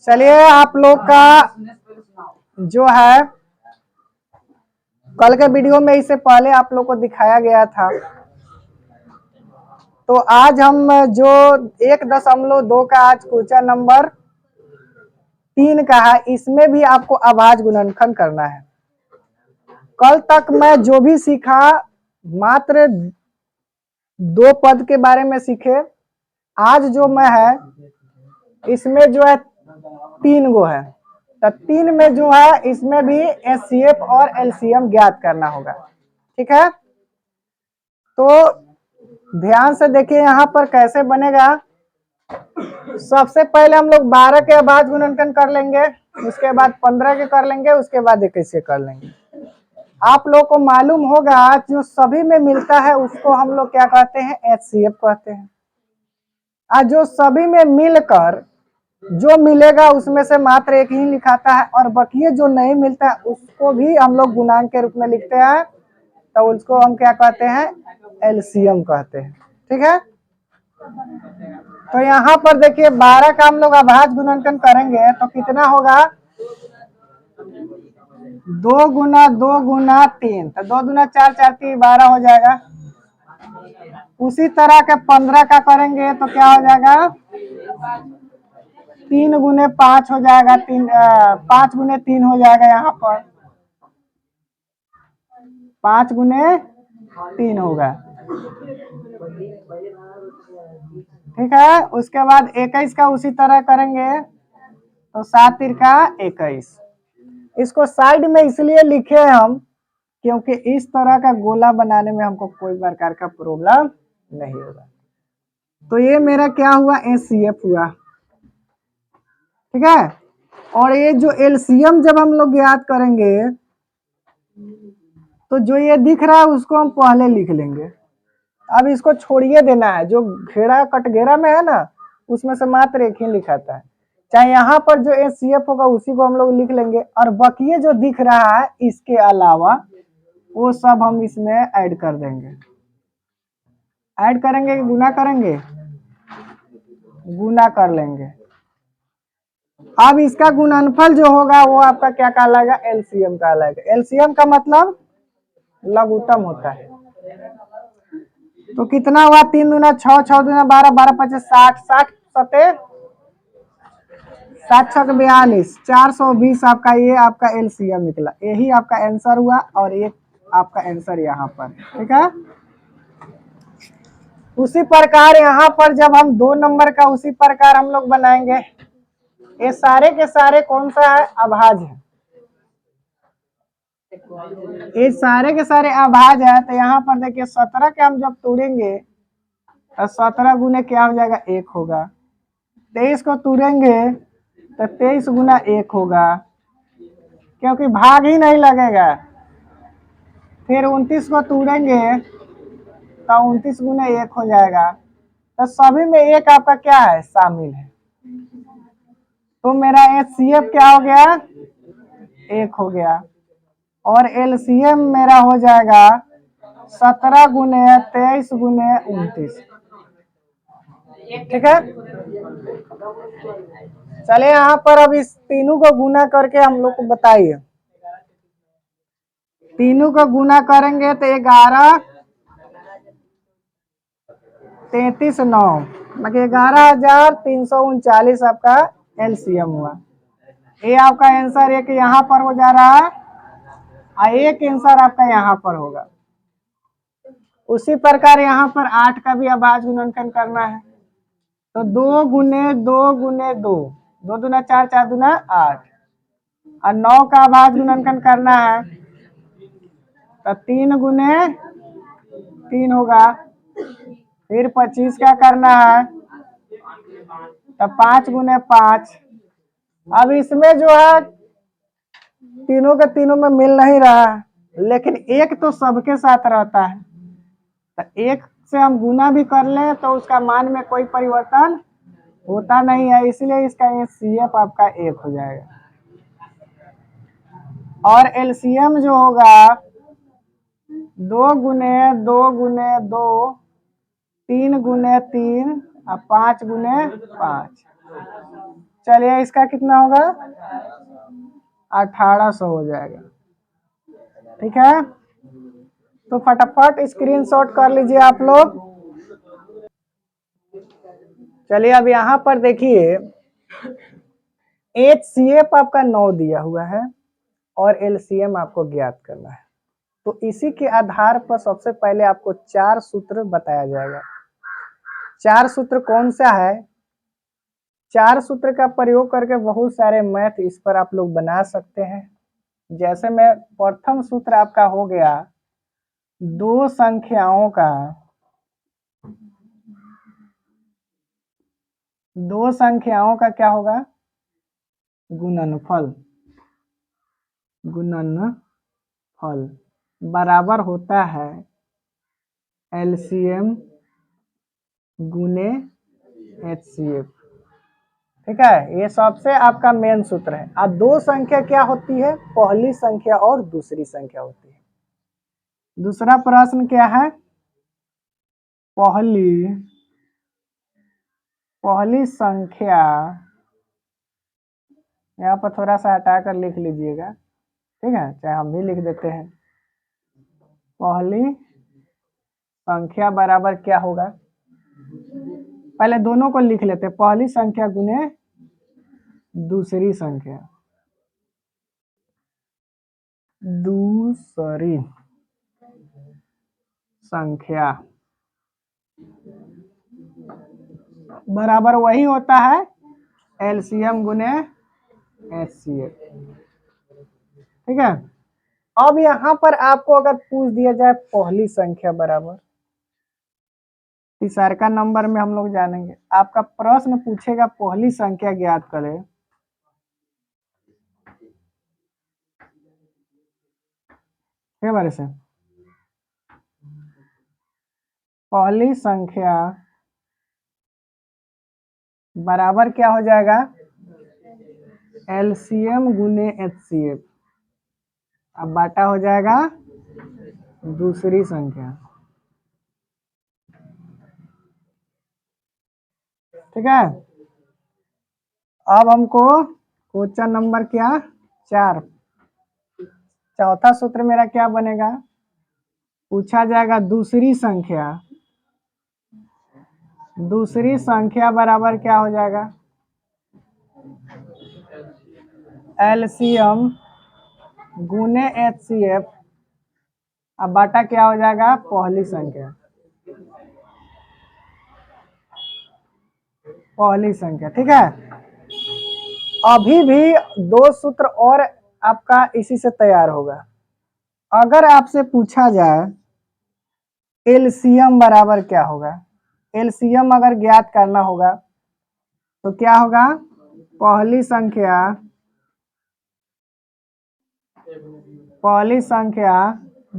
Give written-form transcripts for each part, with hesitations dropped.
चलिए आप लोग का जो है कल के वीडियो में इससे पहले आप लोग को दिखाया गया था। तो आज हम जो 1.2 का आज क्वेश्चन नंबर 3 का है, इसमें भी आपको अभाज्य गुणनखंड करना है। कल तक मैं जो भी सीखा मात्र 2 पद के बारे में सीखे। आज जो मैं है इसमें जो है 3 गो है, तो 3 में जो है इसमें भी एचसीएफ और एलसीएम ज्ञात करना होगा। ठीक है, तो ध्यान से देखिए यहाँ पर कैसे बनेगा। सबसे पहले हम लोग 12 के अभाज्य गुणनखंड कर लेंगे, उसके बाद 15 के कर लेंगे, उसके बाद 21 के कर लेंगे। आप लोग को मालूम होगा जो सभी में मिलता है उसको हम लोग क्या कहते हैं, एचसीएफ कहते हैं। आज जो सभी में मिलकर जो मिलेगा उसमें से मात्र एक ही लिखाता है, और बाकी जो नहीं मिलता है उसको भी हम लोग गुणांक के रूप में लिखते हैं, तो उसको हम क्या कहते हैं, एलसीएम कहते हैं। ठीक है, तो यहाँ पर देखिए 12 का हम लोग अभाज्य गुणनखंड करेंगे तो कितना होगा, 2 गुना 2 गुना 3, तो 2 दूना 4, 4 3 12 हो जाएगा। उसी तरह के 15 का करेंगे तो क्या हो जाएगा, 3 गुने 5 हो जाएगा, 5 गुने 3 हो जाएगा। यहाँ पर 5 गुने 3 होगा। ठीक है, उसके बाद 21 का उसी तरह करेंगे तो 7 तिरका 21। इसको साइड में इसलिए लिखे हम क्योंकि इस तरह का गोला बनाने में हमको कोई प्रकार का प्रॉब्लम नहीं होगा। तो ये मेरा क्या हुआ, एचसीएफ हुआ। ठीक है, और ये जो एलसीएम जब हम लोग याद करेंगे तो जो ये दिख रहा है उसको हम पहले लिख लेंगे। अब इसको छोड़िए देना है, जो घेरा कटघेरा में है ना उसमें से मात्र एक ही लिखाता है। चाहे यहाँ पर जो एचसीएफ होगा उसी को हम लोग लिख लेंगे, और बाकी जो दिख रहा है इसके अलावा वो सब हम इसमें ऐड कर देंगे। ऐड करेंगे कि गुना करेंगे, गुना कर लेंगे। अब इसका गुणनफल जो होगा वो आपका क्या कहलाएगा, एलसीएम कहलाएगा। एलसीएम का मतलब लघुत्तम होता है। तो कितना हुआ, 3 दूना 6, 6 दूना 12, 12 5 60, 60 सते 7 6 42, 420 आपका ये आपका एलसीएम निकला। यही आपका आंसर हुआ, और एक आपका आंसर यहाँ पर। ठीक है, उसी प्रकार यहाँ पर जब हम 2 नंबर का उसी प्रकार हम लोग बनाएंगे। ये सारे के सारे कौन सा है, अभाज्य है। ये सारे के सारे अभाज्य है, तो यहाँ पर देखिए 17 के हम जब तोड़ेंगे तो 17 गुने क्या हो जाएगा, 1 होगा। 23 को तोड़ेंगे तो 23 गुना 1 होगा, क्योंकि भाग ही नहीं लगेगा। फिर 29 को तोड़ेंगे तो 29 गुना 1 हो जाएगा। तो सभी में एक आपका क्या है, शामिल है। तो मेरा एचसीएफ क्या हो गया, 1 हो गया, और एलसीएम मेरा हो जाएगा 17 गुने 23 गुने 29। ठीक है, चलिए यहाँ पर अब इस तीनों को गुना करके हम लोग को बताइए। तीनों को गुना करेंगे तो 11 33 9, मतलब 11,339 आपका एलसीएम हुआ। ये आपका आंसर एक यहाँ पर हो जा रहा है, और एक आंसर आपका यहाँ पर होगा। उसी प्रकार यहाँ पर 8 का भी अभाज्य गुणनखंड करना है, तो 2 गुने 2 गुने 2, 2 दूना 4, 4 दूना 8, और 9 का अभाज्य गुणनखंड करना है तो 3 गुने 3 होगा। फिर 25 का करना है तो 5 गुने 5। अब इसमें जो है तीनों के तीनों में मिल नहीं रहा है, लेकिन एक तो सबके साथ रहता है, तो एक से हम गुना भी कर लें तो उसका मान में कोई परिवर्तन होता नहीं है, इसलिए इसका एचसीएफ आपका 1 हो जाएगा। और एलसीएम जो होगा 2 गुने 2 गुने 2, 3 गुने 3, और 5 गुने 5। चलिए इसका कितना होगा, 1800 हो जाएगा। ठीक है, तो फटाफट स्क्रीनशॉट कर लीजिए आप लोग। चलिए अब यहाँ पर देखिए HCF आपका 9 दिया हुआ है और LCM आपको ज्ञात करना है। तो इसी के आधार पर सबसे पहले आपको 4 सूत्र बताया जाएगा। 4 सूत्र कौन सा है? 4 सूत्र का प्रयोग करके बहुत सारे मैथ इस पर आप लोग बना सकते हैं। जैसे में प्रथम सूत्र आपका हो गया दो संख्याओं का क्या होगा, गुणनफल। गुणनफल बराबर होता है LCM गुने HCF। ठीक है, ये सबसे आपका मेन सूत्र है। अब दो संख्या क्या होती है, पहली संख्या और दूसरी संख्या होती है। दूसरा प्रश्न क्या है, पहली संख्या, यहाँ पर थोड़ा सा हटा कर लिख लीजिएगा, ठीक है, चाहे हम भी लिख देते हैं। पहली संख्या बराबर क्या होगा, पहले दोनों को लिख लेते हैं, पहली संख्या गुने दूसरी संख्या। दूसरी संख्या बराबर वही होता है LCM गुने HCF। ठीक है, अब यहाँ पर आपको अगर पूछ दिया जाए पहली संख्या बराबर, तीसरा नंबर में हम लोग जानेंगे, आपका प्रश्न पूछेगा पहली संख्या ज्ञात करें। क्या बारे से पहली संख्या बराबर क्या हो जाएगा, LCM गुने HCF, अब बाटा हो जाएगा दूसरी संख्या। ठीक है, अब हमको क्वेश्चन नंबर क्या 4, चौथा सूत्र मेरा क्या बनेगा, पूछा जाएगा दूसरी संख्या बराबर क्या हो जाएगा, LCM गुने HCF, अब बाटा क्या हो जाएगा पहली संख्या। ठीक है, अभी भी दो सूत्र और आपका इसी से तैयार होगा। अगर आपसे पूछा जाए LCM बराबर क्या होगा, LCM अगर ज्ञात करना होगा तो क्या होगा, पहली संख्या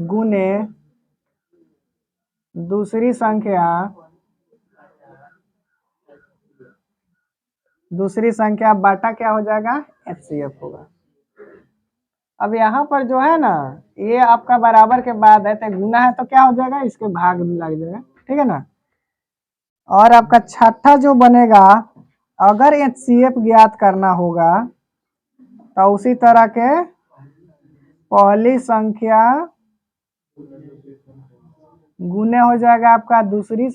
गुने दूसरी संख्या बाटा क्या हो जाएगा HCF होगा। अब यहाँ पर जो है ना, ये आपका बराबर के बाद है तो गुना है तो क्या हो जाएगा, इसके भाग में लग जाएगा। ठीक है ना, और आपका छठा जो बनेगा, अगर HCF ज्ञात करना होगा तो उसी तरह के पहली संख्या गुने हो जाएगा आपका दूसरी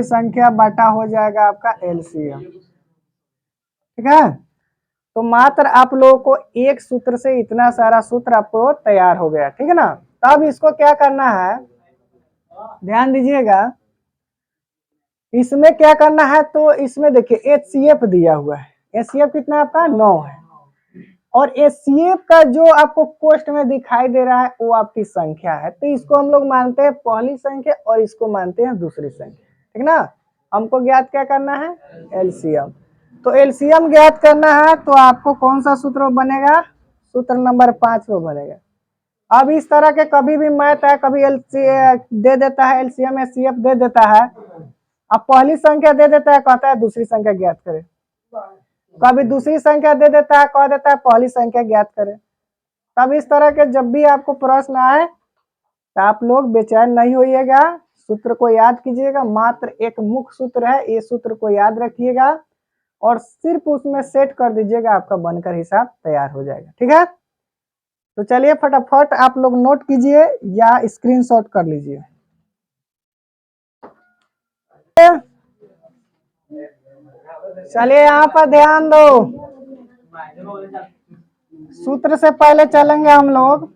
संख्या बाटा हो जाएगा आपका LCM। ठीक है, तो मात्र आप लोगों को एक सूत्र से इतना सारा सूत्र आपको तैयार हो गया। ठीक है ना, तब इसको क्या करना है, ध्यान दीजिएगा, इसमें क्या करना है, तो इसमें देखिए HCF दिया हुआ है, HCF कितना आपका 9 है, और HCF का जो आपको कोष्ठ में दिखाई दे रहा है वो आपकी संख्या है, तो इसको हम लोग मानते हैं पहली संख्या और इसको मानते हैं दूसरी संख्या। ठीक ना, हमको ज्ञात क्या करना है LCM, तो LCM ज्ञात करना है तो आपको कौन सा सूत्र बनेगा, सूत्र नंबर 5 में बनेगा। अब इस तरह के कभी भी मैथ है, कभी दे देता है LCM HCF दे देता है, अब पहली संख्या दे देता है, कहता है दूसरी संख्या ज्ञात करें, कभी दूसरी संख्या दे देता है, कह देता है पहली संख्या ज्ञात करें। तब इस तरह के जब भी आपको प्रश्न आए तो आप लोग बेचैन नहीं होइएगा, सूत्र को याद कीजिएगा। मात्र एक मुख्य सूत्र है, ये सूत्र को याद रखिएगा और सिर्फ उसमें सेट कर दीजिएगा, आपका बनकर हिसाब तैयार हो जाएगा। ठीक है, तो चलिए फटाफट आप लोग नोट कीजिए या स्क्रीनशॉट कर लीजिए। चलिए यहाँ पर ध्यान दो, सूत्र से पहले चलेंगे हम लोग।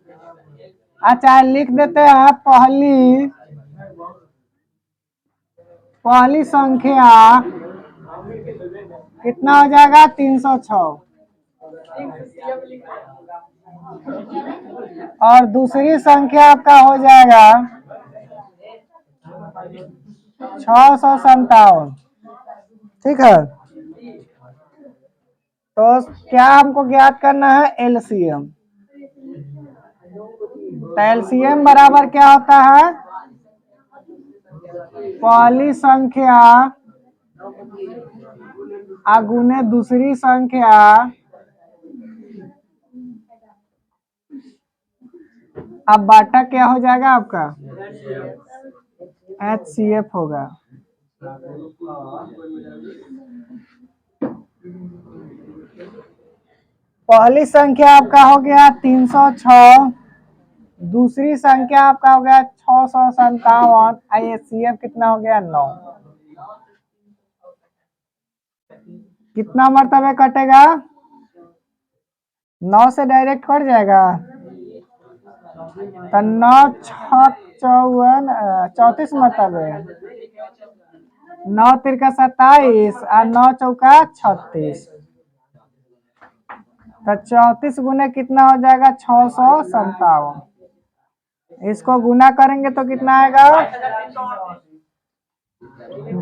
अच्छा लिख देते हैं, पहली संख्या कितना हो जाएगा, 306। और दूसरी संख्या आपका हो जाएगा 657। ठीक है, तो क्या हमको ज्ञात करना है, एलसीएम। तो एलसीएम बराबर क्या होता है, पहली संख्या गुने दूसरी संख्या अब बाटा क्या हो जाएगा आपका, HCF होगा। पहली संख्या आपका हो गया 306, दूसरी संख्या आपका हो गया 657। HCF कितना हो गया, 9। कितना मरतबे कटेगा, 9 से डायरेक्ट कट जाएगा। तो 9 6 34 मरतबे, 9 तिरका 27 और 9 चौका 36। तो 34 गुने कितना हो जाएगा, 657। इसको गुना करेंगे तो कितना आएगा,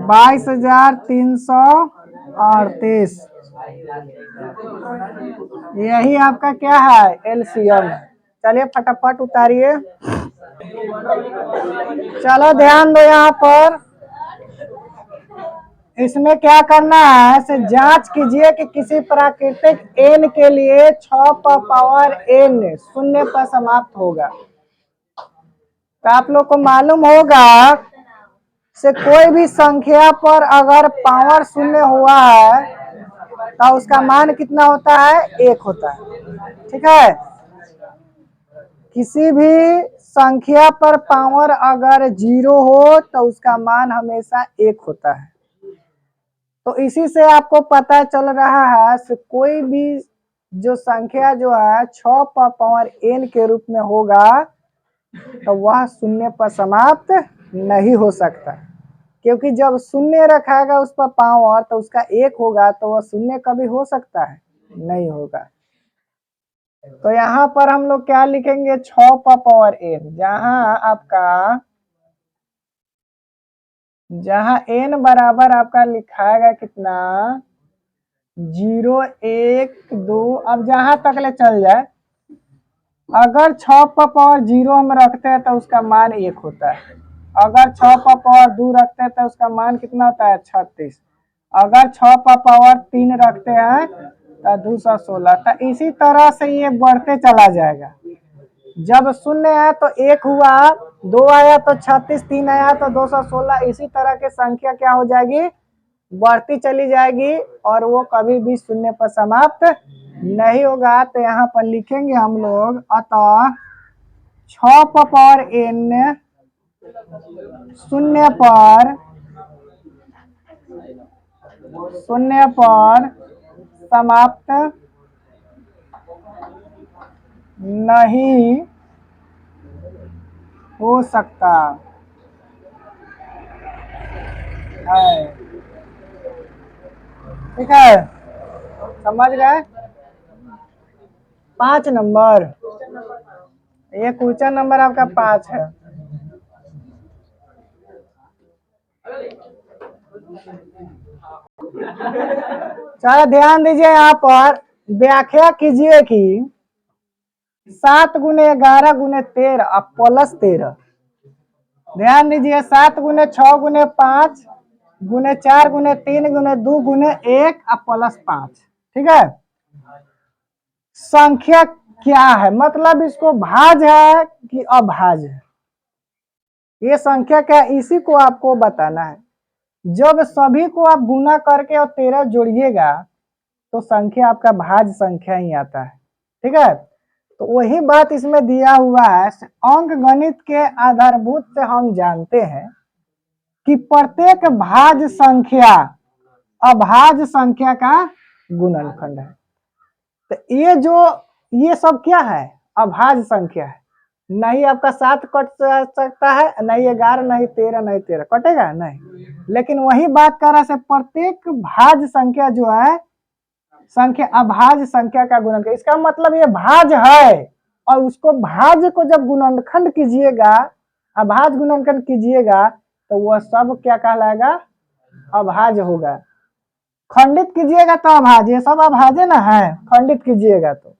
22,338। यही आपका क्या है, एलसीएम। चलिए फटाफट उतारिए। चलो ध्यान दो, यहाँ पर इसमें क्या करना है, से जांच कीजिए कि किसी प्राकृतिक एन के लिए 6 पर पावर एन शून्य पर समाप्त होगा। तो आप लोग को मालूम होगा से कोई भी संख्या पर अगर पावर शून्य हुआ है तो उसका मान कितना होता है, 1 होता है। ठीक है, किसी भी संख्या पर पावर अगर 0 हो तो उसका मान हमेशा 1 होता है। तो इसी से आपको पता चल रहा है से कोई भी जो संख्या जो है 6 पर पावर n के रूप में होगा तो वह शून्य पर समाप्त नहीं हो सकता, क्योंकि जब शून्य रखाएगा उस पर पावर तो उसका 1 होगा, तो वह शून्य कभी हो सकता है, नहीं होगा। तो यहाँ पर हम लोग क्या लिखेंगे, 6 पर पावर n, जहाँ n बराबर आपका लिखाएगा कितना, 0 1 2। अब जहां तक ले चल जाए, अगर 6 पर पावर 0 हम रखते हैं तो उसका मान 1 होता है। अगर 6 पर पावर 2 रखते हैं तो उसका मान कितना होता है, 36। अगर 6 पर पावर 3 रखते हैं तो 216। तो इसी तरह से ये बढ़ते चला जाएगा। जब शून्य है तो 1 हुआ, 2 आया तो 36, 3 आया तो 216। इसी तरह की संख्या क्या हो जाएगी, बढ़ती चली जाएगी और वो कभी भी शून्य पर समाप्त नहीं होगा। तो यहाँ पर लिखेंगे हम लोग, अतः 6 पर पावर n शून्य पर समाप्त नहीं हो सकता है। ठीक है, समझ गए। 5 नंबर, ये क्वेश्चन नंबर आपका 5 है। चलो ध्यान दीजिए, यहाँ पर व्याख्या कीजिए कि 7 गुने 11 गुने 13 और प्लस 13। ध्यान दीजिए, 7 गुने 6 गुने 5 गुने 4 गुने 3 गुने 2 गुने 1 और प्लस 5। ठीक है, संख्या क्या है, मतलब इसको भाज है कि अभाज है। ये संख्या क्या है, इसी को आपको बताना है। जब सभी को आप गुना करके और 13 जोड़िएगा तो संख्या आपका भाज्य संख्या ही आता है। ठीक है, तो वही बात इसमें दिया हुआ है। अंक गणित के आधारभूत से हम जानते हैं कि प्रत्येक भाज्य संख्या अभाज्य संख्या का गुणनखंड है। तो ये सब क्या है, अभाज्य संख्या है। नहीं आपका 7 कट सकता है, नहीं 11, नहीं 13, नहीं 13 कटेगा नहीं। लेकिन वही बात कर रहा है, प्रत्येक भाज्य संख्या जो है संख्या अभाज्य संख्या का गुणनखंड। इसका मतलब ये भाज्य है और उसको भाज्य को जब गुणनखंड कीजिएगा, अभाज्य गुणनखंड कीजिएगा तो वह सब क्या कहलाएगा, अभाज्य होगा। खंडित कीजिएगा तो अभाज्य, सब अभाज्य ना है, खंडित कीजिएगा तो।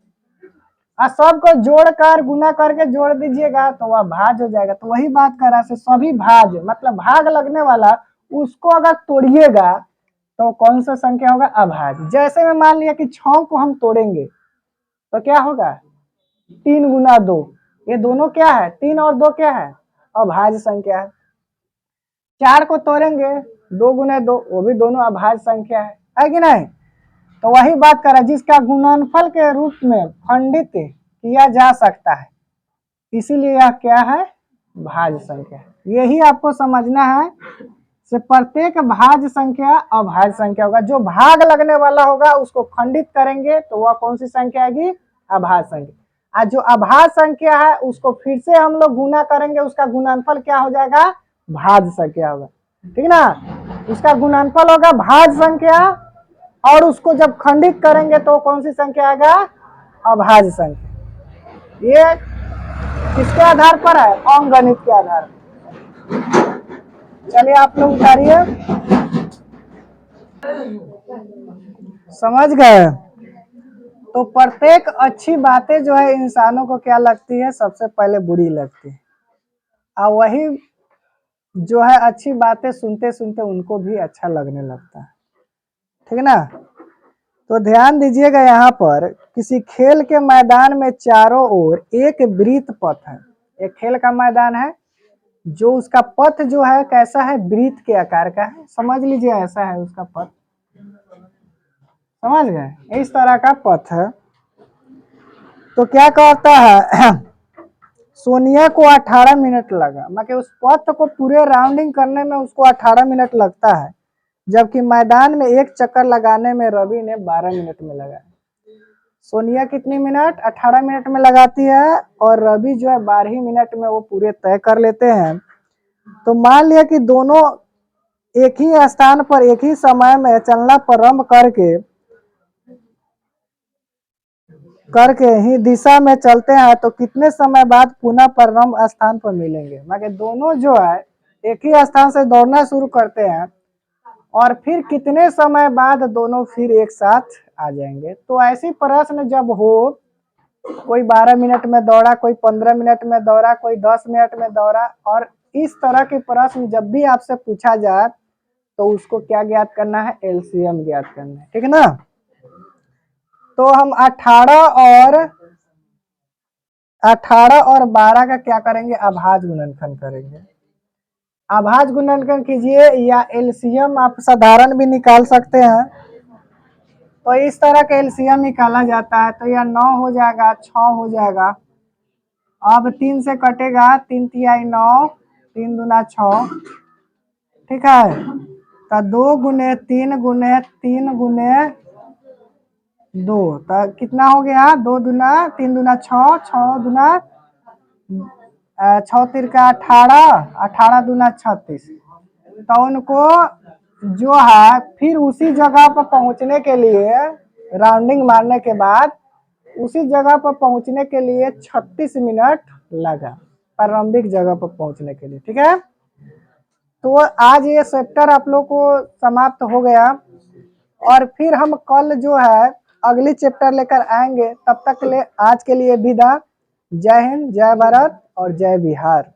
और सबको जोड़कर गुना करके जोड़ दीजिएगा तो वह भाज्य हो जाएगा। तो वही बात कर रहा है, सभी भाज्य मतलब भाग लगने वाला, उसको अगर तोड़िएगा तो कौन सा संख्या होगा, अभाज्य। जैसे में मान लिया कि 6 को हम तोड़ेंगे तो क्या होगा, 3 गुना 2, ये दोनों क्या है, 3 और 2 क्या है, अभाज्य संख्या है। 4 को तोड़ेंगे 2 गुना 2, वो भी दोनों अभाज्य संख्या है कि नहीं। तो वही बात कर रहा है, जिसका गुणनफल के रूप में खंडित किया जा सकता है, इसीलिए यह क्या है, भाज्य संख्या। यही आपको समझना है, से प्रत्येक भाज्य संख्या अभाज्य संख्या होगा। जो भाग लगने वाला होगा उसको खंडित करेंगे तो वह कौन सी संख्या आएगी, अभाज्य संख्या। और जो अभाज्य संख्या है उसको फिर से हम लोग गुना करेंगे, उसका गुणनफल क्या हो जाएगा, भाज्य संख्या होगा। ठीक ना, उसका गुणनफल होगा भाज्य संख्या और उसको जब खंडित करेंगे तो कौन सी संख्या आएगा, अभाज्य संख्या। ये किसके आधार पर है, अंकगणित के आधार पर। चलिए आप लोग उतारिए, समझ गए। तो प्रत्येक अच्छी बातें जो है इंसानों को क्या लगती है, सबसे पहले बुरी लगती है, और वही जो है अच्छी बातें सुनते सुनते उनको भी अच्छा लगने लगता है। ठीक ना, तो ध्यान दीजिएगा, यहाँ पर किसी खेल के मैदान में चारों ओर एक वृत्त पथ है। एक खेल का मैदान है, जो उसका पथ जो है कैसा है, वृत्त के आकार का है। समझ लीजिए ऐसा है उसका पथ, समझ गए, इस तरह का पथ है। तो क्या कहता है, सोनिया को 18 मिनट लगा, मतलब उस पथ को पूरे राउंडिंग करने में उसको 18 मिनट लगता है, जबकि मैदान में एक चक्कर लगाने में रवि ने 12 मिनट में लगाया। सोनिया कितनी मिनट, 18 मिनट में लगाती है, और रवि जो है 12 मिनट में वो पूरे तय कर लेते हैं। तो मान लिया कि दोनों एक ही स्थान पर एक ही समय में चलना प्रारंभ करके ही दिशा में चलते हैं, तो कितने समय बाद पुनः प्रारंभ स्थान पर मिलेंगे। मतलब दोनों जो है एक ही स्थान से दौड़ना शुरू करते हैं और फिर कितने समय बाद दोनों फिर एक साथ आ जाएंगे। तो ऐसी प्रश्न जब हो, कोई 12 मिनट में दौड़ा, कोई 15 मिनट में दौड़ा, कोई 10 मिनट में दौड़ा, और इस तरह के प्रश्न जब भी आपसे पूछा जाए तो उसको क्या ज्ञात करना है, एलसीएम ज्ञात करना है। ठीक है ना, तो हम 18 और 12 का क्या करेंगे, अभाज्य गुणनखंड करेंगे। अभाज्य गुणनखंड कीजिए, या एलसीएम आप साधारण भी निकाल सकते हैं। तो इस तरह का एलसीएम निकाला जाता है। तो यह 9 हो जाएगा, 6 हो जाएगा। अब 3 से कटेगा, 3 तिहाई 9, 3 दूना 6। ठीक है, तो 2 गुने 3 गुने 3 गुने 2, तो कितना हो गया, 2 दूना 3 दूना 6, 6 दूना 6 तिरका 18, 18 दूना 36। तो उनको जो है फिर उसी जगह पर पहुंचने के लिए, राउंडिंग मारने के बाद उसी जगह पर पहुंचने के लिए 36 मिनट लगा, प्रारंभिक जगह पर पहुंचने के लिए। ठीक है, तो आज ये चैप्टर आप लोग को समाप्त हो गया, और फिर हम कल जो है अगली चैप्टर लेकर आएंगे। तब तक के लिए आज के लिए विदा। जय हिंद, जय भारत और जय बिहार।